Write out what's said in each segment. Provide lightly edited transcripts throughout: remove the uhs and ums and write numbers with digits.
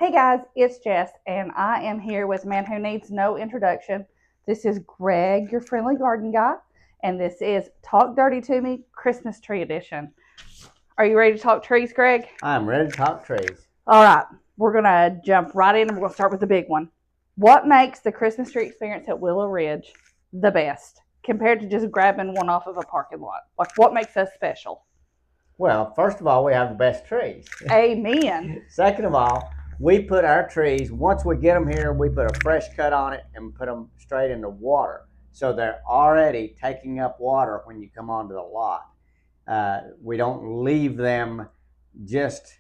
Hey guys, it's Jess, and I am here with a man who needs no introduction. This is Greg, your friendly garden guy, and this is Talk Dirty to Me Christmas Tree Edition. Are you ready to talk trees, Greg? I'm ready to talk trees. All right, we're going to jump right in and we're going to start with the big one. What makes the Christmas tree experience at Willow Ridge the best compared to just grabbing one off of a parking lot? Like, what makes us special? Well, first of all, we have the best trees. Amen. Second of all, we put our trees, once we get them here, we put a fresh cut on it and put them straight into water. So they're already taking up water when you come onto the lot. We don't leave them just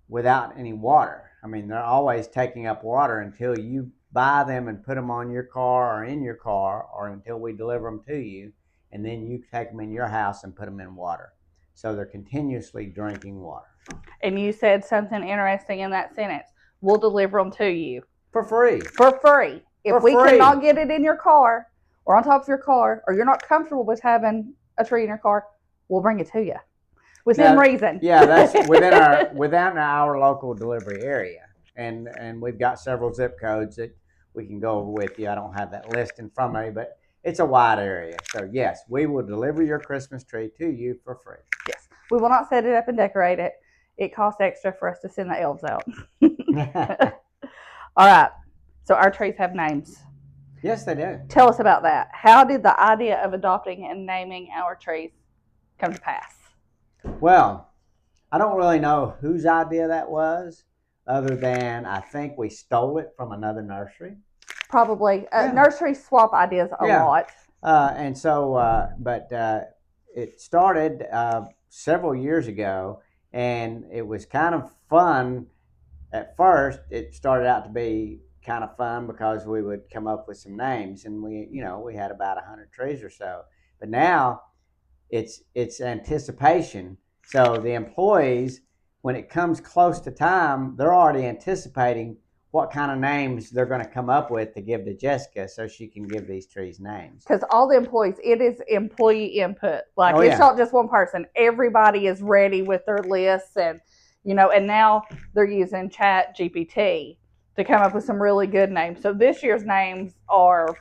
without any water. I mean, they're always taking up water until you buy them and put them on your car or in your car, or until we deliver them to you, and then you take them in your house and put them in water. So they're continuously drinking water. And you said something interesting in that sentence. We'll deliver them to you. For free. For free. If we free. cannot get it in your car or on top of your car, or you're not comfortable with having a tree in your car, we'll bring it to you. Within reason. Yeah, that's within our local delivery area. And we've got several zip codes that we can go over with you. I don't have that list in front of me, but it's a wide area. So yes, we will deliver your Christmas tree to you for free. Yes. We will not set it up and decorate it. It costs extra for us to send the elves out. All right. So our trees have names. Yes, they do. Tell us about that. How did the idea of adopting and naming our trees come to pass? Well, I don't really know whose idea that was, other than I think we stole it from another nursery. Probably. Nurseries swap ideas a lot. It started several years ago, and it was kind of fun. At first, it started out to be kind of fun because we would come up with some names, and we had about 100 trees or so. But now it's anticipation. So the employees, when it comes close to time, they're already anticipating what kind of names they're going to come up with to give to Jessica so she can give these trees names. Because all the employees, it is employee input. It's not just one person. Everybody is ready with their lists, and now they're using Chat GPT to come up with some really good names. So this year's names are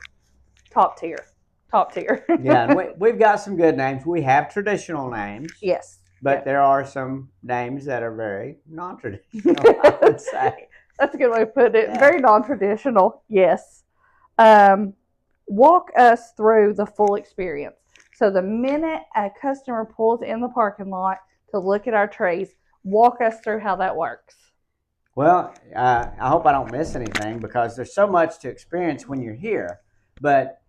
top tier. Yeah, and we've got some good names. We have traditional names. Yes. But there are some names that are very non-traditional, I would say. That's a good way to put it. Yeah. Very non-traditional, yes. Walk us through the full experience. So the minute a customer pulls in the parking lot to look at our trees, walk us through how that works. Well, I hope I don't miss anything because there's so much to experience when you're here. But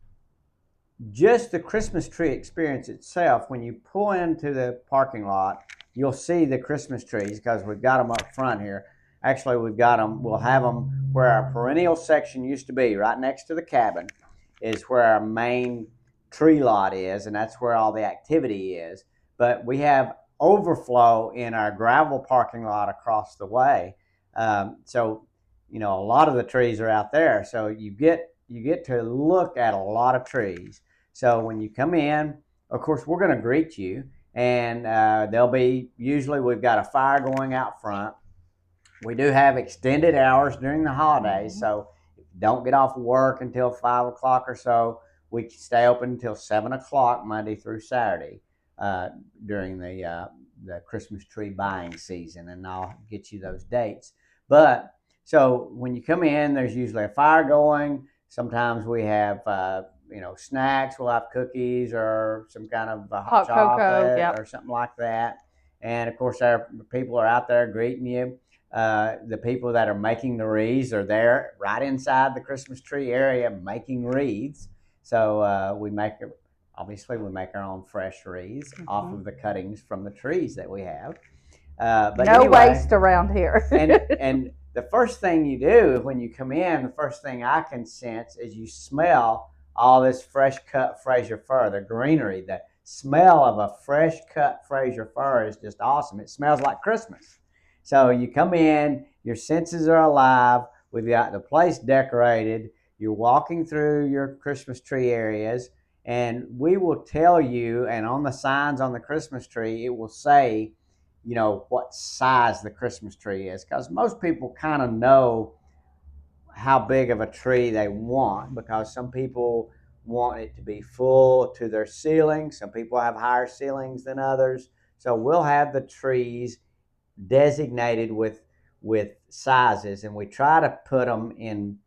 just the Christmas tree experience itself, when you pull into the parking lot, you'll see the Christmas trees because we've got them up front here. Actually, we'll have them where our perennial section used to be, right next to the cabin, is where our main tree lot is, and that's where all the activity is. But we have overflow in our gravel parking lot across the way. So, a lot of the trees are out there. So you get to look at a lot of trees. So when you come in, of course, we're going to greet you, and we've got a fire going out front. We do have extended hours during the holidays, so if you don't get off work until 5 o'clock or so, we can stay open until 7 o'clock Monday through Saturday during the Christmas tree buying season, and I'll get you those dates. But so when you come in, there's usually a fire going. Sometimes we have snacks. We'll have cookies or some kind of hot chocolate or something like that. And of course, our people are out there greeting you. The people that are making the wreaths are there right inside the Christmas tree area making wreaths. So we make our own fresh wreaths off of the cuttings from the trees that we have. But no waste around here. and the first thing you do when you come in, the first thing I can sense is you smell all this fresh cut Fraser fir, the greenery. The smell of a fresh cut Fraser fir is just awesome. It smells like Christmas. So you come in, your senses are alive. We've got the place decorated. You're walking through your Christmas tree areas, and we will tell you, and on the signs on the Christmas tree, it will say, you know, what size the Christmas tree is, because most people kind of know how big of a tree they want, because some people want it to be full to their ceiling. Some people have higher ceilings than others. So we'll have the trees designated with sizes, and we try to put them in,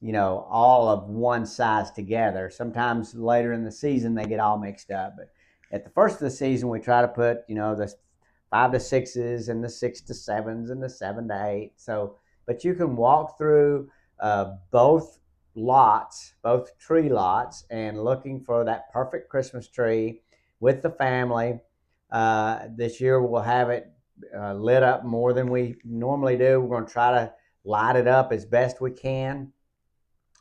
you know, all of one size together. Sometimes later in the season they get all mixed up, but at the first of the season we try to put, you know, the 5 to 6s and the 6 to 7s and the 7 to 8. So, but you can walk through both lots, both tree lots, and looking for that perfect Christmas tree with the family. This year we'll have it lit up more than we normally do. We're going to try to light it up as best we can.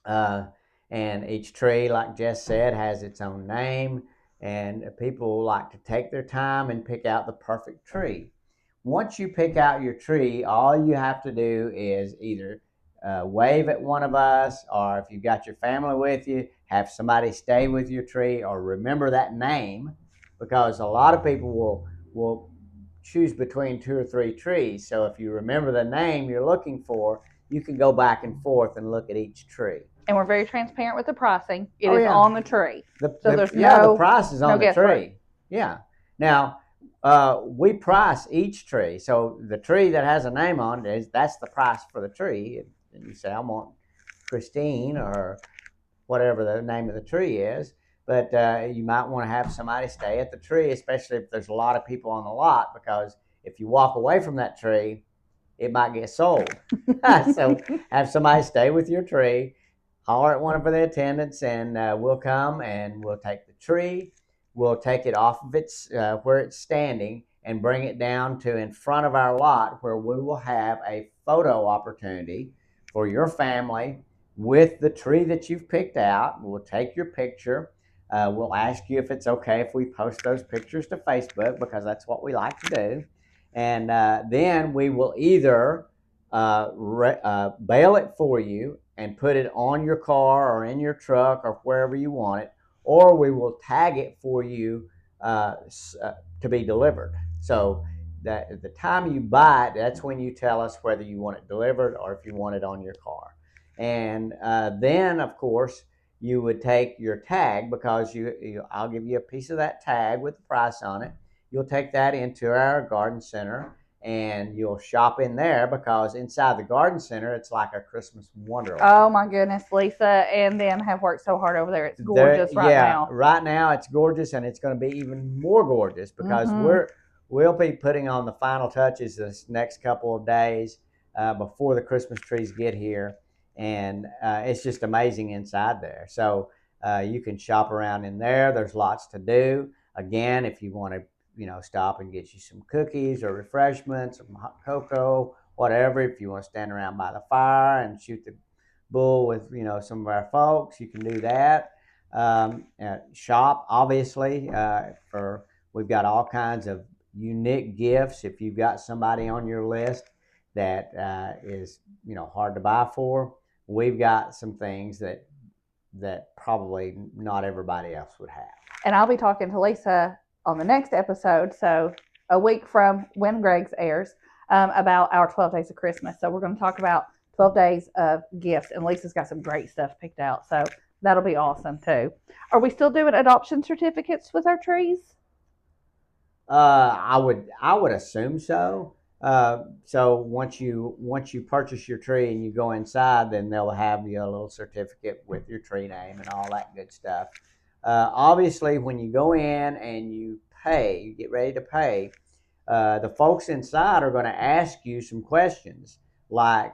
And each tree, like Jess said, has its own name, and people like to take their time and pick out the perfect tree. Once you pick out your tree, all you have to do is either wave at one of us, or if you've got your family with you, have somebody stay with your tree, or remember that name, because a lot of people will choose between 2 or 3 trees. So if you remember the name you're looking for, you can go back and forth and look at each tree. And we're very transparent with the pricing. It is on the tree. The price is on the tree. Yeah. Now, we price each tree. So the tree that has a name on it, that's the price for the tree. And you say, I want Christine, or whatever the name of the tree is. But you might want to have somebody stay at the tree, especially if there's a lot of people on the lot, because if you walk away from that tree, it might get sold. So have somebody stay with your tree, holler at one of the attendants, and we'll come and we'll take the tree, we'll take it off of its where it's standing, and bring it down to in front of our lot, where we will have a photo opportunity for your family with the tree that you've picked out. We'll take your picture. We'll ask you if it's okay if we post those pictures to Facebook, because that's what we like to do. And then we will either bail it for you and put it on your car or in your truck or wherever you want it, or we will tag it for you to be delivered. So that the time you buy it, that's when you tell us whether you want it delivered or if you want it on your car. And then, of course, you would take your tag, because I'll give you a piece of that tag with the price on it. You'll take that into our garden center, and you'll shop in there, because inside the garden center, it's like a Christmas wonderland. Oh my goodness, Lisa and them have worked so hard over there. It's gorgeous now. Yeah, right now it's gorgeous, and it's going to be even more gorgeous, because we'll be putting on the final touches this next couple of days before the Christmas trees get here. And it's just amazing inside there. So you can shop around in there. There's lots to do. Again, if you want to, you know, stop and get you some cookies or refreshments, some hot cocoa, whatever. If you want to stand around by the fire and shoot the bull with, you know, some of our folks, you can do that. Shop, obviously, we've got all kinds of unique gifts. If you've got somebody on your list that is, you know, hard to buy for, we've got some things that probably not everybody else would have. And I'll be talking to Lisa on the next episode, so a week from when Greg's airs, about our 12 days of Christmas. So we're going to talk about 12 days of gifts, and Lisa's got some great stuff picked out, so that'll be awesome too. Are we still doing adoption certificates with our trees? I would assume so. So once you purchase your tree and you go inside, then they'll have you a little certificate with your tree name and all that good stuff. Obviously, when you go in and you get ready to pay, the folks inside are going to ask you some questions like,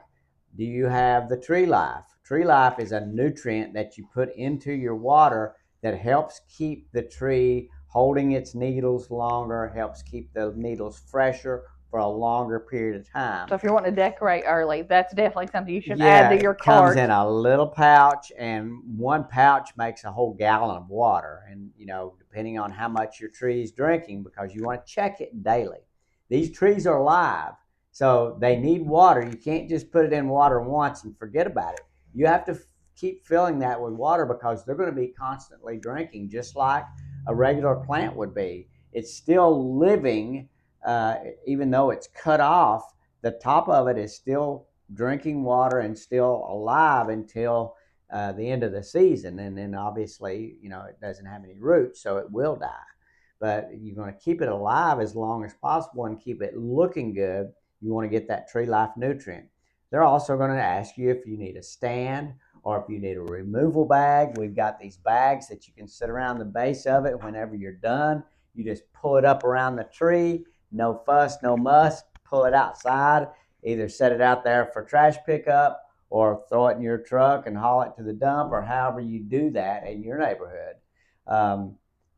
do you have the tree life? Tree life is a nutrient that you put into your water that helps keep the tree holding its needles longer, helps keep the needles fresher for a longer period of time. So if you're wanting to decorate early, that's definitely something you should add to your cart. It comes in a little pouch, and one pouch makes a whole gallon of water. And, you know, depending on how much your tree is drinking, because you want to check it daily. These trees are live, so they need water. You can't just put it in water once and forget about it. You have to keep filling that with water, because they're going to be constantly drinking, just like a regular plant would be. It's still living even though it's cut off, the top of it is still drinking water and still alive until the end of the season. And then obviously, it doesn't have any roots, so it will die. But you're going to keep it alive as long as possible and keep it looking good. You want to get that tree life nutrient. They're also going to ask you if you need a stand or if you need a removal bag. We've got these bags that you can sit around the base of it. Whenever you're done, you just pull it up around the tree. No fuss, no muss. Pull it outside. Either set it out there for trash pickup or throw it in your truck and haul it to the dump, or however you do that in your neighborhood.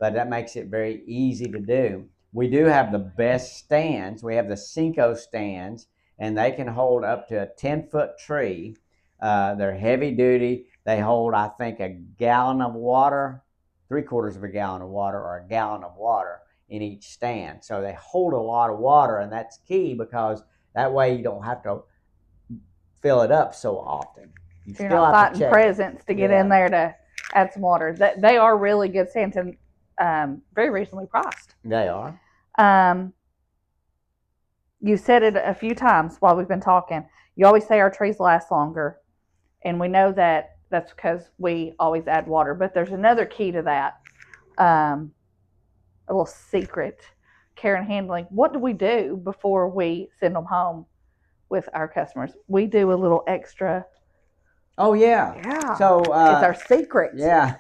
But that makes it very easy to do. We do have the best stands. We have the Cinco stands, and they can hold up to a 10-foot tree. They're heavy duty. They hold, I think, a gallon of water, 3/4 of a gallon of water, or a gallon of water in each stand. So they hold a lot of water, and that's key because that way you don't have to fill it up so often. You're not fighting presents to get in there to add some water. They are really good stands and very reasonably priced. They are. You said it a few times while we've been talking. You always say our trees last longer, and we know that that's because we always add water. But there's another key to that, a little secret, care and handling. What do we do before we send them home with our customers? We do a little extra. Oh, yeah. Yeah. So it's our secret. Yeah.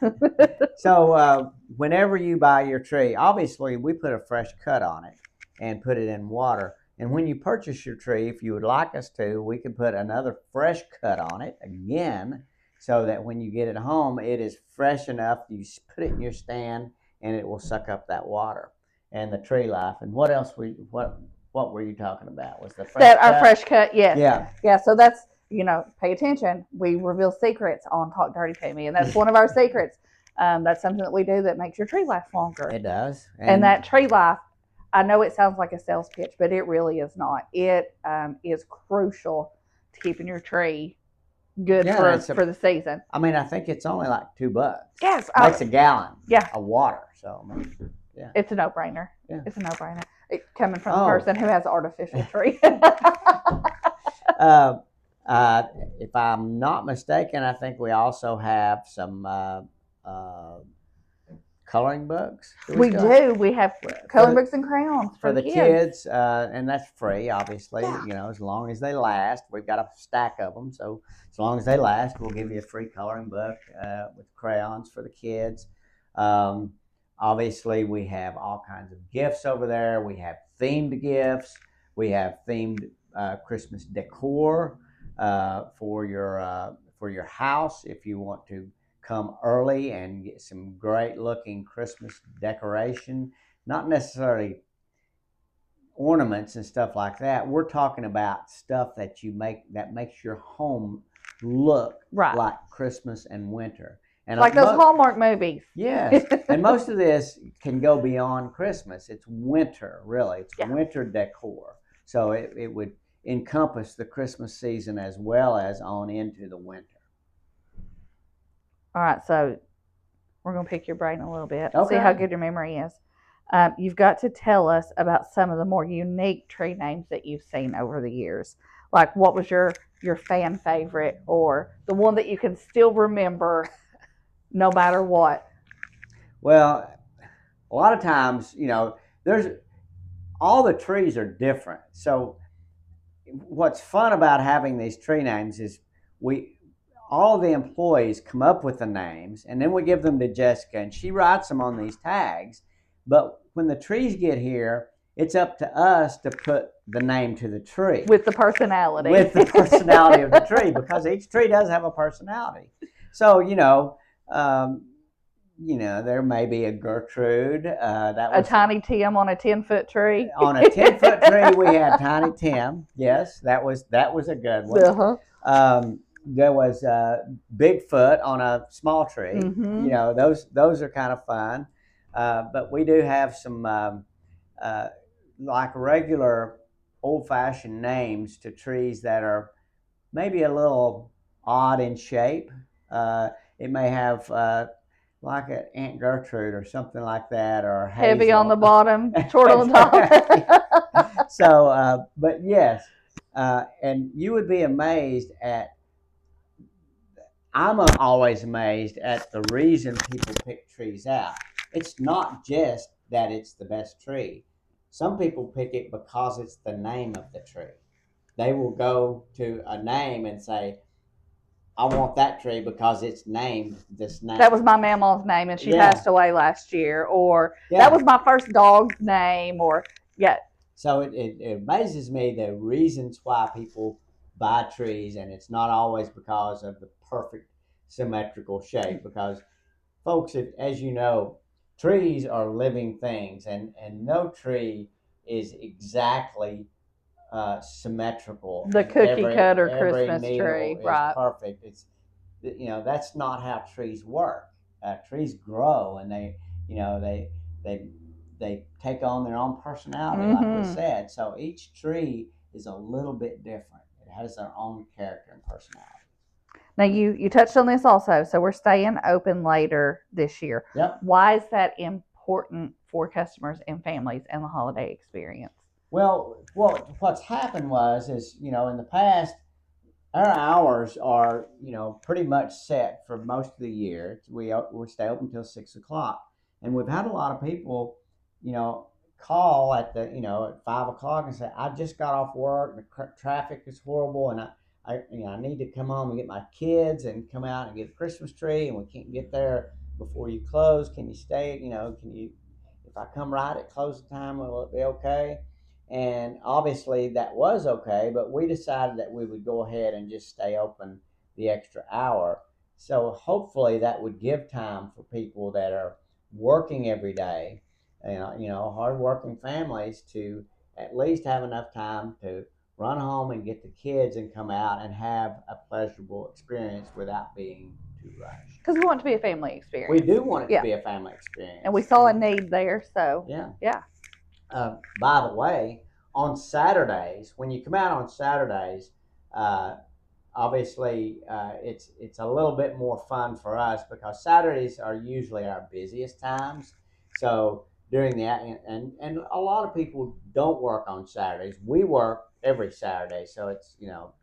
So whenever you buy your tree, obviously we put a fresh cut on it and put it in water. And when you purchase your tree, if you would like us to, we can put another fresh cut on it again, so that when you get it home, it is fresh enough. You put it in your stand, and it will suck up that water and the tree life. And what else? What were you talking about? Was the fresh cut? Our fresh cut? Yes. Yeah. So that's, pay attention. We reveal secrets on Talk Dirty to Me, and that's one of our secrets. That's something that we do that makes your tree last longer. It does. And that tree life, I know it sounds like a sales pitch, but it really is not. It is crucial to keeping your tree good for the season. I mean, I think it's only like $2. Yes. It makes a gallon of water. So, yeah. It's a no-brainer. Yeah. It's a no-brainer. Coming from the person who has an artificial tree. If I'm not mistaken, I think we also have some coloring books. We do. We have coloring books and crayons for the kids, and that's free, obviously. Yeah. As long as they last. We've got a stack of them, so as long as they last, we'll give you a free coloring book with crayons for the kids. Obviously, we have all kinds of gifts over there. We have themed gifts. We have themed Christmas decor for your house if you want to come early and get some great looking Christmas decoration. Not necessarily ornaments and stuff like that. We're talking about stuff that you make that makes your home look like Christmas and winter. And like those Hallmark movies. Yes. And most of this can go beyond Christmas. It's winter, really. It's winter decor. So it would encompass the Christmas season as well as on into the winter. All right, so we're going to pick your brain a little bit. Okay. See how good your memory is. You've got to tell us about some of the more unique tree names that you've seen over the years. Like, what was your fan favorite, or the one that you can still remember no matter what? Well, a lot of times, there's all the trees are different. So what's fun about having these tree names is all the employees come up with the names, and then we give them to Jessica, and she writes them on these tags. But when the trees get here, it's up to us to put the name to the tree. With the personality. With the personality of the tree, because each tree does have a personality. So, there may be a Gertrude. A Tiny Tim on a 10-foot tree. On a 10-foot tree, we had Tiny Tim. Yes, that was a good one. Uh-huh. There was Bigfoot on a small tree. Mm-hmm. Those are kind of fun. But we do have some like regular old-fashioned names to trees that are maybe a little odd in shape. It may have like an Aunt Gertrude or something like that, or heavy Hazel. on the bottom, short on the top. So, but yes, and you would be amazed at. I'm always amazed at the reason people pick trees out. It's not just that it's the best tree. Some people pick it because it's the name of the tree. They will go to a name and say, I want that tree because it's named this name. That was my mama's name, and she passed away last year. Or that was my first dog's name. Or So it amazes me the reasons why people buy trees, and it's not always because of the perfect symmetrical shape. Because, folks, as you know, trees are living things, and no tree is exactly symmetrical. The cookie cutter Christmas tree, right? Perfect. It's that's not how trees work. Trees grow, and they take on their own personality, like we said. So each tree is a little bit different. It has their own character and personality. Now you touched on this also. So we're staying open later this year. Yep. Why is that important for customers and families and the holiday experience? Well, what's happened is in the past, our hours are pretty much set for most of the year. We stay open until 6 o'clock, and we've had a lot of people call at at 5 o'clock and say, I just got off work, the traffic is horrible, and I need to come home and get my kids and come out and get a Christmas tree, and we can't get there before you close. Can you stay? Can you, if I come right at closing time, will it be okay? And obviously that was okay, but we decided that we would go ahead and just stay open the extra hour. So hopefully that would give time for people that are working every day, hardworking families, to at least have enough time to run home and get the kids and come out and have a pleasurable experience without being too rushed. Because we want it to be a family experience. We do want it to be a family experience. And we saw a need there, so. Yeah. By the way, on Saturdays, when you come out on Saturdays, obviously it's a little bit more fun for us because Saturdays are usually our busiest times. So during the and a lot of people don't work on Saturdays. We work every Saturday, so it's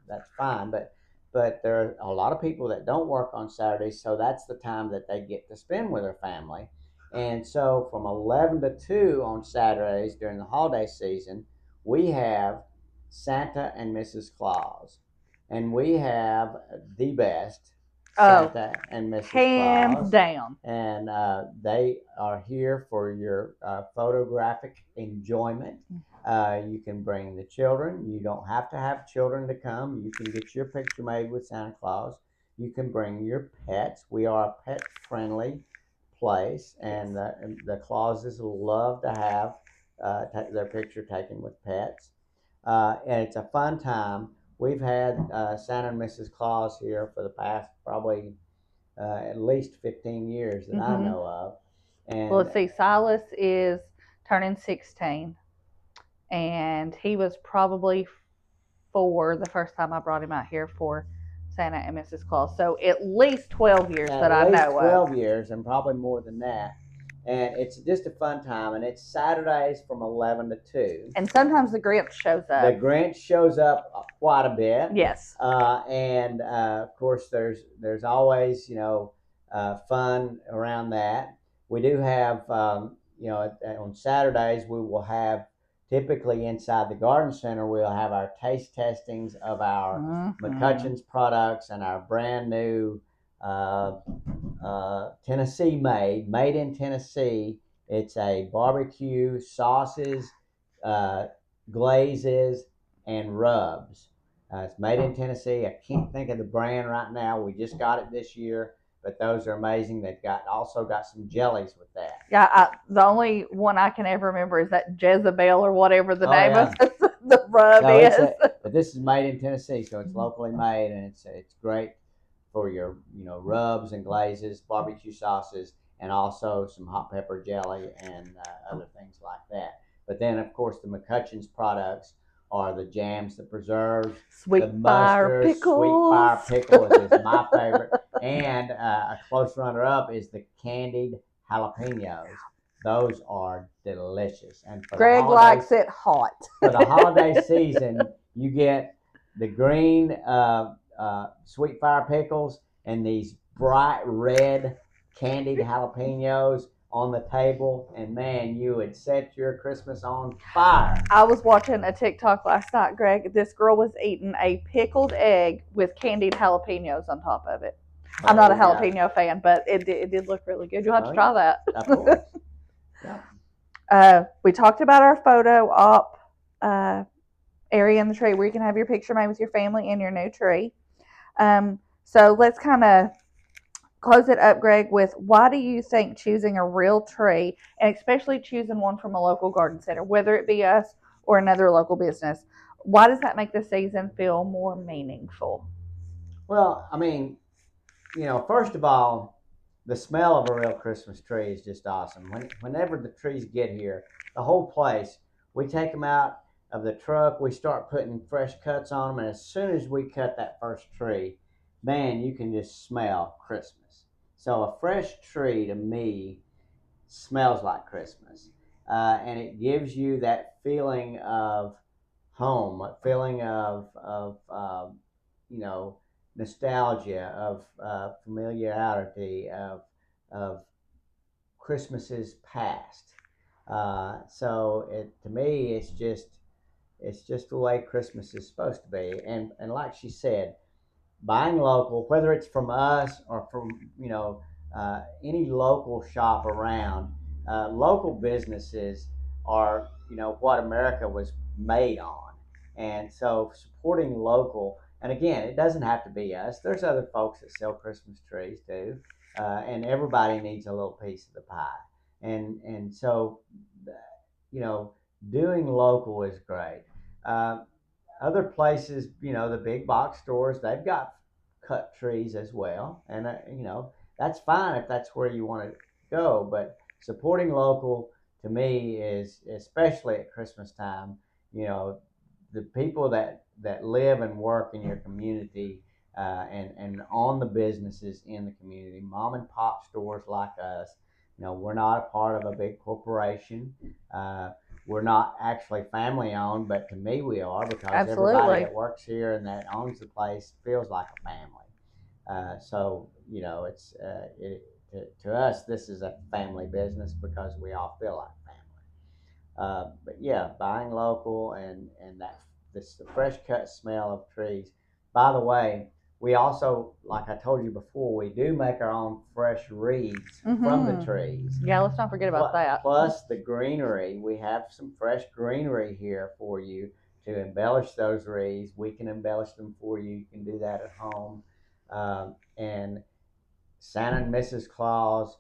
that's fine. But there are a lot of people that don't work on Saturdays, so that's the time that they get to spend with their family. And so from 11 to 2 on Saturdays during the holiday season, we have Santa and Mrs. Claus. And we have the best Santa and Mrs. Claus. Hands down. And they are here for your photographic enjoyment. You can bring the children. You don't have to have children to come. You can get your picture made with Santa Claus. You can bring your pets. We are a pet-friendly place, and the Clauses love to have their picture taken with pets, and it's a fun time. We've had Santa and Mrs. Claus here for the past probably at least 15 years that I know of. And well, let's see, Silas is turning 16, and he was probably 4 the first time I brought him out here for Santa and Mrs. Claus. So at least 12 years that I know of. 12 years, and probably more than that. And it's just a fun time. And it's Saturdays from 11 to 2. And sometimes the Grinch shows up. The Grinch shows up quite a bit. Yes. And of course, there's always fun around that. We do have on Saturdays we will have. Typically inside the garden center, we'll have our taste testings of our McCutcheon's products and our brand new Tennessee made in Tennessee. It's a barbecue sauces, glazes, and rubs. It's made in Tennessee. I can't think of the brand right now. We just got it this year. But those are amazing. They've also got some jellies with that. Yeah, the only one I can ever remember is that Jezebel or whatever the name of the rub is. But this is made in Tennessee, so it's locally made, and it's great for your rubs and glazes, barbecue sauces, and also some hot pepper jelly and other things like that. But then, of course, the McCutcheon's products are the jams, the preserves, sweet fire pickles. Sweet fire pickles is my favorite. And a close runner-up is the candied jalapenos. those are delicious. And for Greg likes it hot. For the holiday season, you get the green sweet fire pickles and these bright red candied jalapenos on the table, and man, you would set your Christmas on fire. I was watching a TikTok last night, Greg. This girl was eating a pickled egg with candied jalapenos on top of it. I'm not a jalapeno fan, but it did look really good. You'll have to try that. Of course. Yeah. We talked about our photo op area in the tree where you can have your picture made with your family and your new tree. So let's kind of close it up, Greg, with why do you think choosing a real tree, and especially choosing one from a local garden center, whether it be us or another local business, why does that make the season feel more meaningful? Well, I mean, first of all, the smell of a real Christmas tree is just awesome. Whenever the trees get here, the whole place, we take them out of the truck, we start putting fresh cuts on them, and as soon as we cut that first tree, man, you can just smell Christmas. So a fresh tree to me smells like Christmas, and it gives you that feeling of home, a feeling of nostalgia, of familiarity, of Christmases past. So to me, it's just the way Christmas is supposed to be. And like she said, buying local, whether it's from us or from any local shop around, local businesses are what America was made on, and so supporting local. And again, it doesn't have to be us. There's other folks that sell Christmas trees too, and everybody needs a little piece of the pie. And so doing local is great. Other places, the big box stores, they've got cut trees as well, and that's fine if that's where you want to go. But supporting local to me is, especially at Christmas time, the people that live and work in your community, and on the businesses in the community, mom and pop stores like us. We're not a part of a big corporation. We're not actually family owned, but to me we are, because everybody that works here and that owns the place feels like a family. So it's to us, this is a family business because we all feel like family. But yeah, buying local and the fresh cut smell of trees. By the way, we also, like I told you before, we do make our own fresh wreaths from the trees. Yeah, let's not forget about that. Plus the greenery. We have some fresh greenery here for you to embellish those wreaths. We can embellish them for you. You can do that at home. And Santa and Mrs. Claus,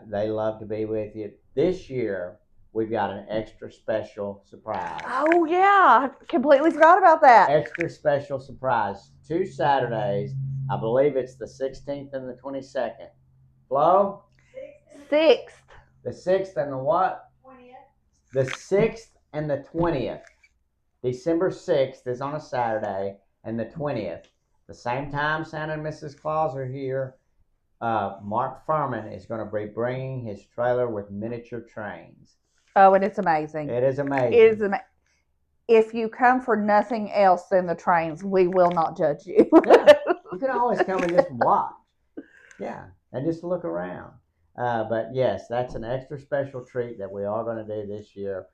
they love to be with you. This year, we've got an extra special surprise. Oh, yeah. I completely forgot about that. Extra special surprise. 2 Saturdays. I believe it's the 16th and the 22nd. Flo? 6th. The 6th and the what? 20th. The 6th and the 20th. December 6th is on a Saturday, and the 20th. The same time Santa and Mrs. Claus are here, Mark Furman is going to be bringing his trailer with miniature trains. Oh, and it's amazing. It is amazing. It is amazing. If you come for nothing else than the trains, we will not judge you. Yeah, you can always come and just watch. Yeah, and just look around. But yes, that's an extra special treat that we are going to do this year.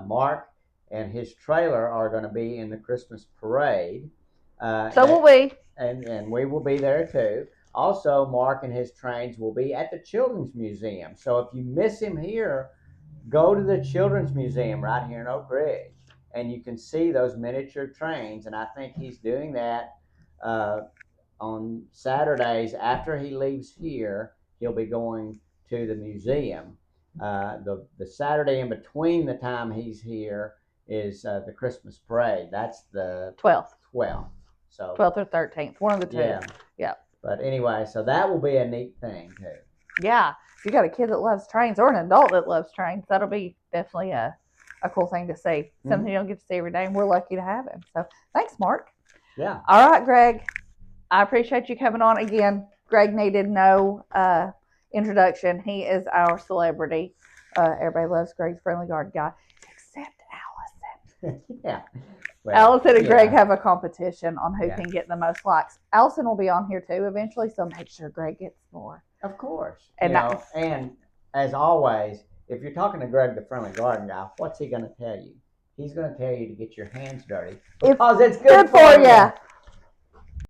Mark and his trailer are going to be in the Christmas parade. So will we. And we will be there too. Also, Mark and his trains will be at the Children's Museum. So if you miss him here, go to the Children's Museum right here in Oak Ridge, and you can see those miniature trains. And I think he's doing that on Saturdays. After he leaves here, he'll be going to the museum. The Saturday in between the time he's here is the Christmas parade. That's the 12th. 12th. So 12th or 13th. One of the two. Yeah. But anyway, so that will be a neat thing too. Yeah. If you got a kid that loves trains or an adult that loves trains, that'll be definitely a cool thing to see. Something you don't get to see every day, and we're lucky to have him. So thanks, Mark. Yeah. All right, Greg. I appreciate you coming on again. Greg needed no introduction. He is our celebrity. Everybody loves Greg's Friendly Garden Guy, except Allison. Yeah. Well, Allison and Greg have a competition on who can get the most likes. Allison will be on here too eventually, so make sure Greg gets more. Of course. And as always, if you're talking to Greg, the Friendly Garden Guy, what's he going to tell you? He's going to tell you to get your hands dirty because it's good for you.